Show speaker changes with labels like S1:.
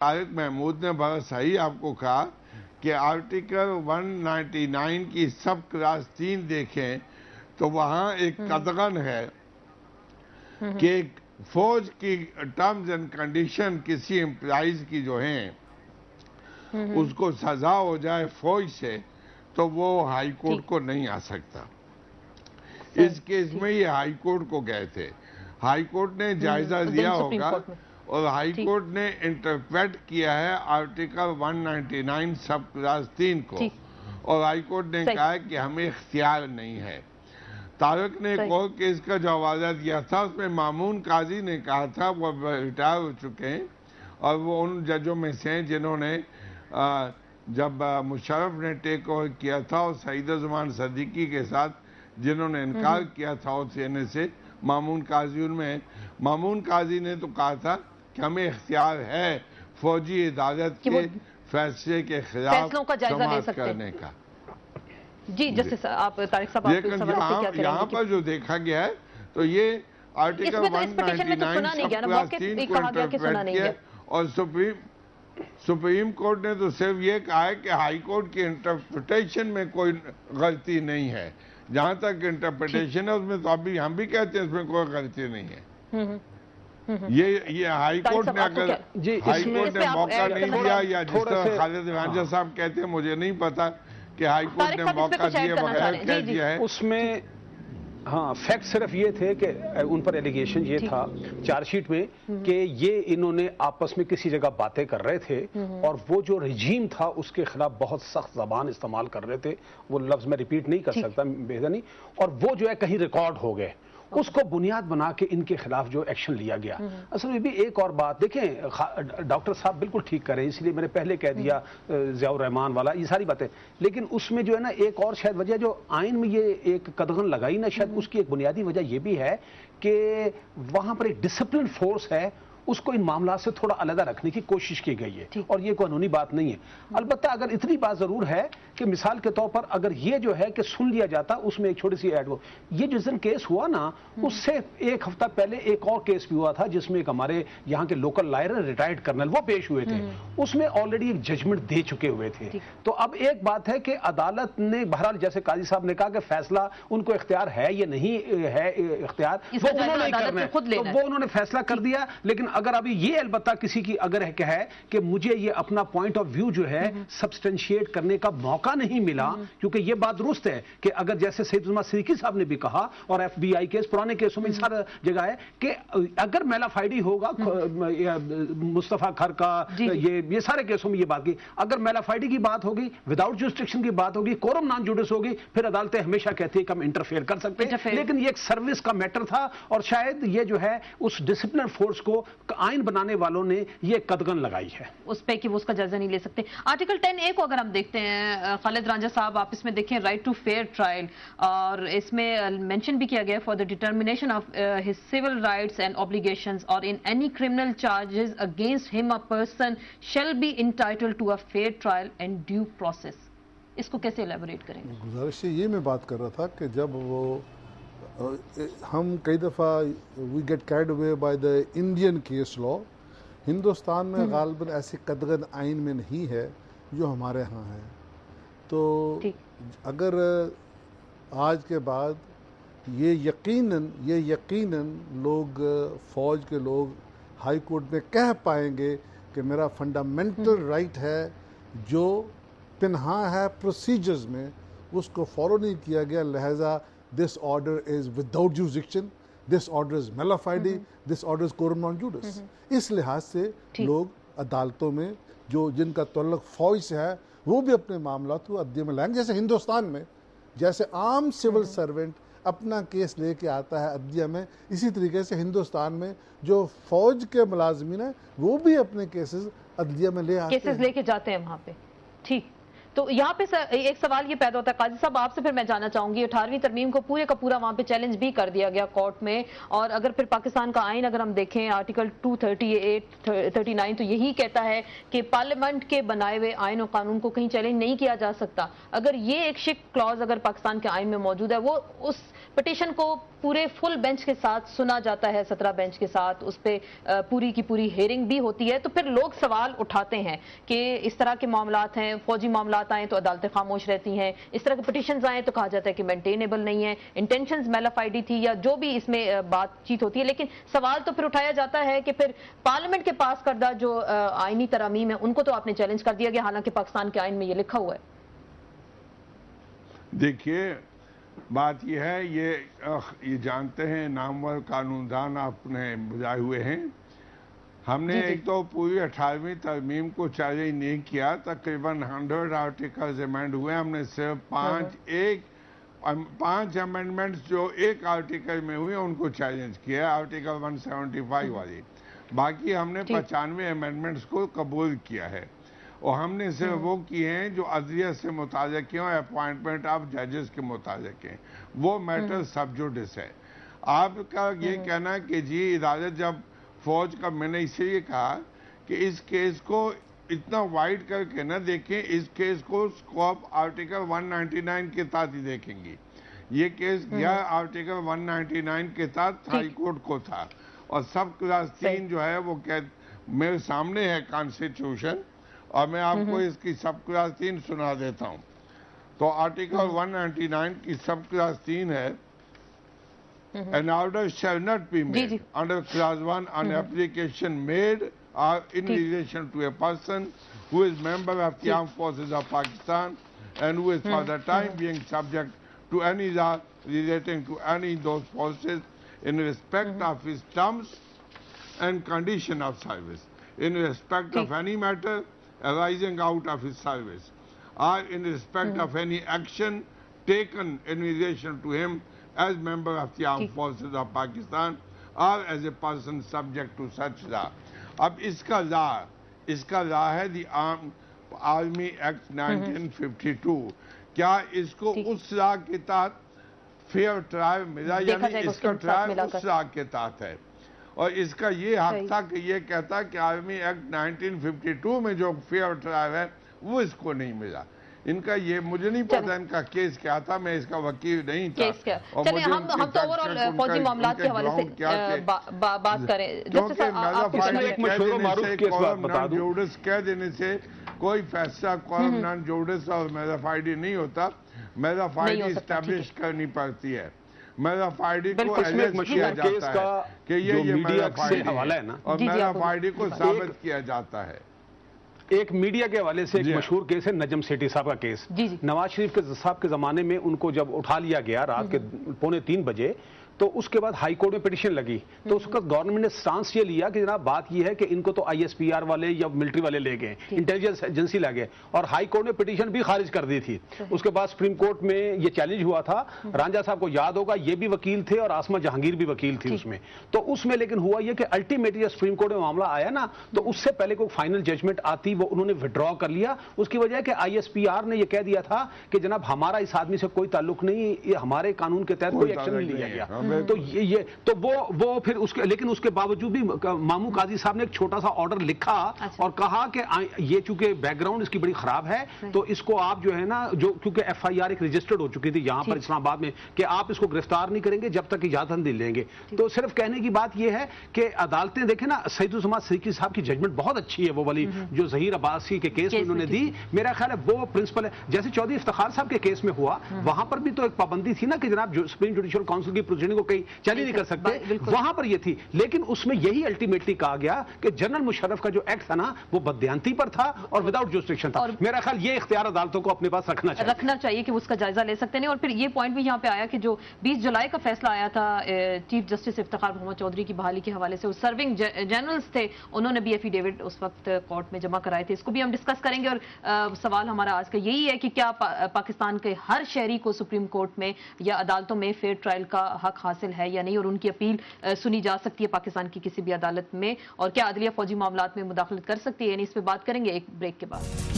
S1: طارق محمود نے بہت صحیح آپ کو کہا کہ آرٹیکل 199 کی سب کلاس 3 دیکھیں تو وہاں ایک قدغن ہے کہ فوج کی ٹرمز اینڈ کنڈیشن کسی امپلائیز کی جو ہیں اس کو سزا ہو جائے فوج سے تو وہ ہائی کورٹ کو نہیں آ سکتا. اس کیس میں یہ ہائی کورٹ کو گئے تھے. ہائی کورٹ نے جائزہ لیا ہوگا اور ہائی کورٹ نے انٹرپریٹ کیا ہے آرٹیکل 199 سب کلاس 3 کو اور ہائی کورٹ نے کہا کہ ہمیں اختیار نہیں ہے. طارق نے ایک اور کیس کا جو حوالہ دیا تھا اس میں مامون قاضی نے کہا تھا، وہ ریٹائر ہو چکے ہیں اور وہ ان ججوں میں سے ہیں جنہوں نے جب مشرف نے ٹیک اوور کیا تھا اور سعید الزمان صدیقی کے ساتھ جنہوں نے انکار کیا تھا اس دینے سے، مامون قاضی ان میں. مامون قاضی نے تو کہا تھا کہ ہمیں اختیار ہے فوجی عدالت کے فیصلے کے خلاف سماعت کرنے کا.
S2: جی جسٹس آپ طارق صاحب
S1: لیکن یہاں پر جو دیکھا گیا ہے تو یہ آرٹیکل 199 سب کلاس 3 کو انٹرپریٹ کیا اور سپریم کورٹ نے تو صرف یہ کہا ہے کہ ہائی کورٹ کی انٹرپریٹیشن میں کوئی غلطی نہیں ہے. جہاں تک انٹرپریٹیشن ہے اس میں تو ابھی ہم بھی کہتے ہیں اس میں کوئی غلطی نہیں ہے. یہ ہائی کورٹ نے اگر ہائی کورٹ نے موقع نہیں دیا یا جس طرح خالد رانجھا صاحب کہتے ہیں مجھے نہیں پتا کہ ہائی کورٹ نے موقع دیے بغیر کہہ دیا ہے.
S3: اس میں ہاں فیکٹ صرف یہ تھے کہ ان پر ایلیگیشن یہ تھا چارج شیٹ میں کہ یہ انہوں نے آپس میں کسی جگہ باتیں کر رہے تھے اور وہ جو رجیم تھا اس کے خلاف بہت سخت زبان استعمال کر رہے تھے. وہ لفظ میں ریپیٹ نہیں کر سکتا بےدنی، اور وہ جو ہے کہیں ریکارڈ ہو گئے. اس کو بنیاد بنا کے ان کے خلاف جو ایکشن لیا گیا. اصل میں بھی ایک اور بات دیکھیں، ڈاکٹر صاحب بالکل ٹھیک کریں، اس لیے میں نے پہلے کہہ دیا ضیاء الرحمان والا یہ ساری باتیں، لیکن اس میں جو ہے نا ایک اور شاید وجہ جو آئین میں یہ ایک قدغن لگائی نا، شاید اس کی ایک بنیادی وجہ یہ بھی ہے کہ وہاں پر ایک ڈسپلن فورس ہے، اس کو ان معاملات سے تھوڑا علیحدہ رکھنے کی کوشش کی گئی ہے اور یہ قانونی بات نہیں ہے. البتہ اگر اتنی بات ضرور ہے کہ مثال کے طور پر اگر یہ جو ہے کہ سن لیا جاتا، اس میں ایک چھوٹی سی ایڈ ہو، یہ جس دن کیس ہوا نا اس سے ایک ہفتہ پہلے ایک اور کیس بھی ہوا تھا جس میں ایک ہمارے یہاں کے لوکل لائر ریٹائرڈ کرنل وہ پیش ہوئے تھے. اس میں آلریڈی ایک ججمنٹ دے چکے ہوئے تھے. تو اب ایک بات ہے کہ عدالت نے بہرحال جیسے قاضی صاحب نے کہا کہ فیصلہ ان کو اختیار ہے یا نہیں ہے، اختیار وہ انہوں نے فیصلہ کر دیا. لیکن اگر ابھی یہ البتہ کسی کی اگر ہے کہ مجھے یہ اپنا پوائنٹ آف ویو جو ہے سبسٹینشیٹ کرنے کا موقع نہیں ملا، کیونکہ یہ بات درست ہے کہ اگر جیسے سعید الزمان صدیقی صاحب نے بھی کہا اور ایف بی آئی کیس پرانے کیسوں میں سارا جگہ ہے کہ اگر میلا فائڈی ہوگا مصطفیٰ کھر کا یہ سارے کیسوں میں یہ بات کی، اگر میلا فائڈی کی بات ہوگی، وداؤٹ جورسڈکشن کی بات ہوگی، کورم نان جوڈس ہوگی، پھر عدالتیں ہمیشہ کہتی ہیں کہ ہم انٹرفیئر کر سکتے ہیں. لیکن یہ ایک سروس کا میٹر تھا اور شاید یہ جو ہے اس ڈسپلن فورس کو آئین بنانے والوں نے یہ قدغن لگائی ہے
S2: اس پہ کہ وہ اس کا جائزہ نہیں لے سکتے. آرٹیکل 10A کو اگر ہم دیکھتے ہیں خالد رانجھا صاحب، آپ اس میں دیکھیں رائٹ ٹو فیئر ٹرائل، اور اس میں مینشن بھی کیا گیا for the determination of his civil rights and obligations اور in any criminal charges against him a person shall be entitled to a fair trial and due process. اس کو کیسے elaborate کریں گے؟
S4: گزارش یہ میں بات کر رہا تھا کہ جب وہ ہم کئی دفعہ we get carried away by the Indian case law. Hindustan میں غالباً ایسی قدغن آئین میں نہیں ہے جو ہمارے ہاں ہے. تو اگر آج کے بعد یہ یقیناً لوگ فوج کے لوگ ہائی کورٹ میں کہہ پائیں گے کہ میرا فنڈامنٹل رائٹ ہے جو پنہا ہے پروسیجرز میں، اس کو فالو نہیں کیا گیا، لہذا this order is without jurisdiction, this order is mala fide, this order is quorum non juris. اس لحاظ سے لوگ عدالتوں میں جو جن کا تعلق فوج سے ہے وہ بھی اپنے معاملات کو عدلیہ میں لائیں گے. جیسے ہندوستان میں جیسے عام سول سرونٹ اپنا کیس لے کے آتا ہے عدلیہ میں، اسی طریقے سے ہندوستان میں جو فوج کے ملازمین ہیں وہ بھی اپنے کیسز عدلیہ میں لے آتے ہیں،
S2: کیسز لے کے جاتے ہیں وہاں پہ. ٹھیک، تو یہاں پہ ایک سوال یہ پیدا ہوتا ہے قاضی صاحب آپ سے، پھر میں جاننا چاہوں گی 18ویں ترمیم کو پورے کا پورا وہاں پہ چیلنج بھی کر دیا گیا کورٹ میں، اور اگر پھر پاکستان کا آئین اگر ہم دیکھیں آرٹیکل 238-39 تو یہی کہتا ہے کہ پارلیمنٹ کے بنائے ہوئے آئین و قانون کو کہیں چیلنج نہیں کیا جا سکتا. اگر یہ ایک شک کلاز اگر پاکستان کے آئین میں موجود ہے وہ اس پٹیشن کو پورے فل بینچ کے ساتھ سنا جاتا ہے، 17 بینچ کے ساتھ اس پہ پوری کی پوری ہیئرنگ بھی ہوتی ہے، تو پھر لوگ سوال اٹھاتے ہیں کہ اس طرح کے معاملات ہیں، فوجی معاملات آئیں تو عدالتیں خاموش رہتی ہیں، اس طرح کے پٹیشنز آئیں تو کہا جاتا ہے کہ مینٹینیبل نہیں ہے، انٹینشنز میلافائڈی تھی، یا جو بھی اس میں بات چیت ہوتی ہے. لیکن سوال تو پھر اٹھایا جاتا ہے کہ پھر پارلیمنٹ کے پاس کردہ جو آئینی ترامیم ہے ان کو تو آپ نے چیلنج کر دیا گیا، حالانکہ پاکستان کے آئین میں یہ لکھا ہوا ہے.
S1: دیکھیے بات یہ ہے، یہ جانتے ہیں نامور قانون دان آپ نے بجائے ہوئے ہیں. ہم نے ایک تو پوری 18ویں ترمیم کو چیلنج نہیں کیا، تقریباً 100 آرٹیکلز امینڈ ہوئے، ہم نے صرف 5 امینڈمنٹس جو ایک آرٹیکل میں ہوئے ان کو چیلنج کیا، آرٹیکل 175 والی. باقی ہم نے 95 امینڈمنٹس کو قبول کیا ہے، اور ہم نے صرف وہ کیے ہیں جو عدلیہ سے متعلق ہیں اور اپوائنٹمنٹ آف ججز کے متعلق ہیں، وہ میٹر سب جوڈس ہے. آپ کا یہ کہنا کہ جی عدالت جب فوج کا، میں نے اس لیے کہا کہ اس کیس کو اتنا وائڈ کر کے نہ دیکھیں، اس کیس کو اسکوپ آرٹیکل 199 کے تحت ہی دیکھیں گی. یہ کیس گیا آرٹیکل 199 کے تحت ہائی کورٹ کو تھا، اور سب کلاس 3 جو ہے وہ میرے سامنے ہے کانسٹیٹیوشن، اور میں آپ کو اس کی سب کلاس 3 سنا دیتا ہوں. تو آرٹیکل 199 کی سب کلاس 3 ہے، An order shall not be made under clause 1 on application made or in relation to a person who is member of the armed forces of Pakistan and who is for the time being subject to any law relating to any of those forces in respect of his terms and condition of service, in respect of any matter arising out of his service, or in respect of any action taken in relation to him as member of the armed forces of Pakistan or as a person subject to such law. اب اس کا لا ہے دی army act 1952. کیا اس کو اس لا کے تحت fair trial ملا؟ یعنی اس کا ٹرائل اس لا کے تحت ہے، اور اس کا یہ حق تھا کہ یہ کہتا کہ آرمی ایکٹ 1952 میں جو فیئر ٹرائل ہے وہ اس کو نہیں ملا. ان کا یہ مجھے نہیں پتا ان کا کیس کیا تھا، میں اس کا وکیل نہیں تھا.
S2: چلیں ہم تو اوورآل فوجی معاملات کے حوالے سے بات کریں.
S1: نان جوڈس کہہ دینے سے کوئی فیصلہ کورم نان جوڈس اور میرافائڈی نہیں ہوتا. میرافائڈی اسٹیبلش کرنی پڑتی ہے، میرافائڈی کو ایلیج کیا جاتا ہے کہ یہ میرافائڈی ہے، اور میرافائڈی کو ثابت کیا جاتا ہے.
S3: ایک میڈیا کے حوالے سے ایک مشہور کیس ہے نجم سیٹھی صاحب کا کیس. نواز شریف صاحب کے زمانے میں ان کو جب اٹھا لیا گیا رات کے 2:45 بجے، تو اس کے بعد ہائی کورٹ میں پٹیشن لگی، تو اس کا گورنمنٹ نے سٹانس یہ لیا کہ جناب بات یہ ہے کہ ان کو تو ISPR والے یا ملٹری والے لے گئے، انٹیلیجنس ایجنسی لے گئے، اور ہائی کورٹ نے پٹیشن بھی خارج کر دی تھی. اس کے بعد سپریم کورٹ میں یہ چیلنج ہوا تھا. رانجھا صاحب کو یاد ہوگا یہ بھی وکیل تھے اور آسمہ جہانگیر بھی وکیل تھی اس میں. تو اس میں لیکن ہوا یہ کہ الٹیمیٹلی سپریم کورٹ میں معاملہ آیا نا، تو اس سے پہلے کوئی فائنل ججمنٹ آتی وہ انہوں نے وڈرا کر لیا. اس کی وجہ ہے کہ ISPR نے یہ کہہ دیا تھا کہ جناب ہمارا اس آدمی سے کوئی تعلق نہیں، یہ ہمارے قانون کے تحت کوئی ایکشن نہیں لیا گیا. تو یہ تو وہ پھر اس کے، لیکن اس کے باوجود بھی مامو قاضی صاحب نے ایک چھوٹا سا آرڈر لکھا اور کہا کہ یہ چونکہ بیک گراؤنڈ اس کی بڑی خراب ہے، تو اس کو آپ جو ہے نا، جو کیونکہ FIR ایک رجسٹرڈ ہو چکی تھی یہاں پر اسلام آباد میں، کہ آپ اس کو گرفتار نہیں کریں گے جب تک اجازت نہیں لیں گے. تو صرف کہنے کی بات یہ ہے کہ عدالتیں دیکھیں نا، سعید الزمان صدیقی صاحب کی ججمنٹ بہت اچھی ہے، وہ والی جو ظہیر عباسی کے کیس میں انہوں نے دی. میرا خیال ہے وہ پرنسپل ہے. جیسے چودھری افتخار صاحب کے کیس میں ہوا، وہاں پر بھی تو ایک پابندی تھی نا کہ جناب سپریم جوڈیشل کاؤنسل کی پروسیڈنگ کو کہیں چیلنج نہیں کر سکتے، وہاں پر یہ تھی. لیکن اس میں یہی الٹیمیٹلی کہا گیا کہ جنرل مشرف کا جو ایکٹ تھا نا وہ بددیانتی پر تھا اور وداؤٹ جوریسڈکشن تھا. میرا خیال یہ اختیار عدالتوں کو اپنے پاس رکھنا چاہیے
S2: کہ اس کا جائزہ لے سکتے ہیں. اور پھر یہ پوائنٹ بھی یہاں پہ آیا کہ جو 20 جولائی کا فیصلہ آیا تھا چیف جسٹس افتخار محمد چودھری کی بحالی کے حوالے سے، وہ سرونگ جنرلز تھے، انہوں نے بھی ایفیڈیوٹ اس وقت کورٹ میں جمع کرائے تھے. اس کو بھی ہم ڈسکس کریں گے. اور سوال ہمارا آج کا یہی ہے کہ کیا پاکستان کے ہر شہری کو سپریم کورٹ میں یا عدالتوں میں فیئر ٹرائل کا حق حاصل ہے یا نہیں، اور ان کی اپیل سنی جا سکتی ہے پاکستان کی کسی بھی عدالت میں، اور کیا عدلیہ فوجی معاملات میں مداخلت کر سکتی ہے؟ یعنی اس پہ بات کریں گے ایک بریک کے بعد.